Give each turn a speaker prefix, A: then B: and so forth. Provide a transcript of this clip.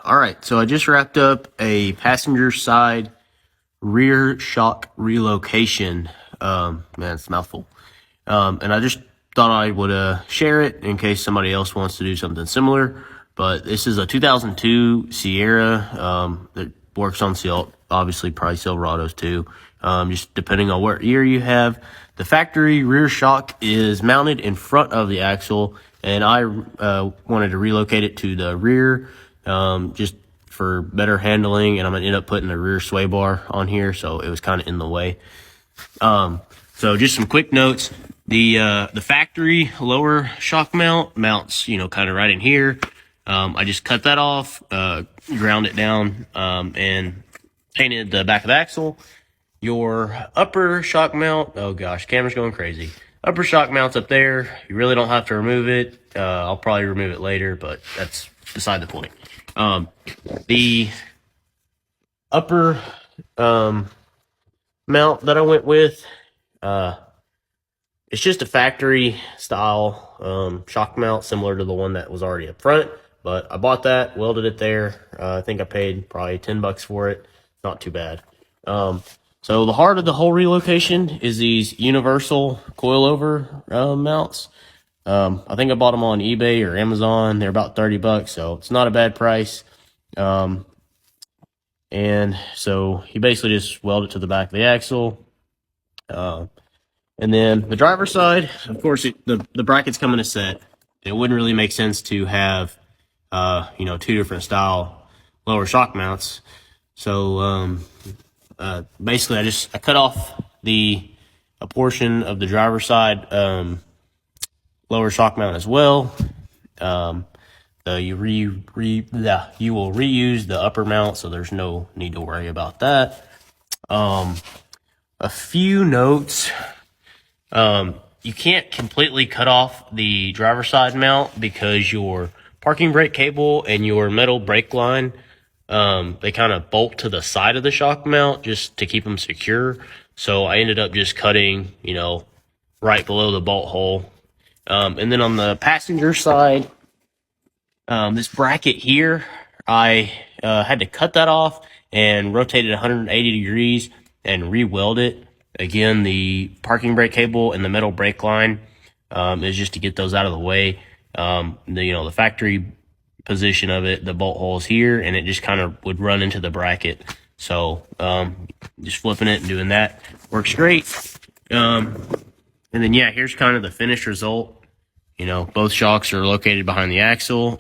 A: All right, so I just wrapped up a passenger side rear shock relocation. Man, it's a mouthful. And I just thought I would share it in case somebody else wants to do something similar. But this is a 2002 Sierra that works on obviously probably Silverados too. Just depending on what year you have. The factory rear shock is mounted in front of the axle, and I wanted to relocate it to the rear just for better handling, and I'm gonna end up putting a rear sway bar on here, so it was kind of in the way. So just some quick notes. The factory lower shock mount mounts, kind of right in here. I just cut that off, ground it down, and painted the back of the axle. Your upper shock mount, oh gosh, camera's going crazy. Upper shock mount's up there. You really don't have to remove it. I'll probably remove it later, but that's beside the point. The upper mount that I went with, it's just a factory style shock mount similar to the one that was already up front, but I bought that, welded it there. I think I paid probably $10 for it. Not too bad. So the heart of the whole relocation is these universal coilover mounts. I think I bought them on eBay or Amazon. They're about $30, so it's not a bad price. And so he basically just welded it to the back of the axle. And then the driver's side, of course, the brackets come in a set. It wouldn't really make sense to have, two different style lower shock mounts. So basically, I cut off a portion of the driver's side lower shock mount as well. You will reuse the upper mount, so there's no need to worry about that. A few notes. You can't completely cut off the driver's side mount because your parking brake cable and your metal brake line, they kind of bolt to the side of the shock mount just to keep them secure. So I ended up just cutting, right below the bolt hole. And then on the passenger side, this bracket here, I had to cut that off and rotate it 180 degrees and re-weld it. Again, the parking brake cable and the metal brake line is just to get those out of the way. The factory position of it, the bolt hole's here, and it just kind of would run into the bracket. So just flipping it and doing that works great. And then, here's kind of the finished result. Both shocks are located behind the axle.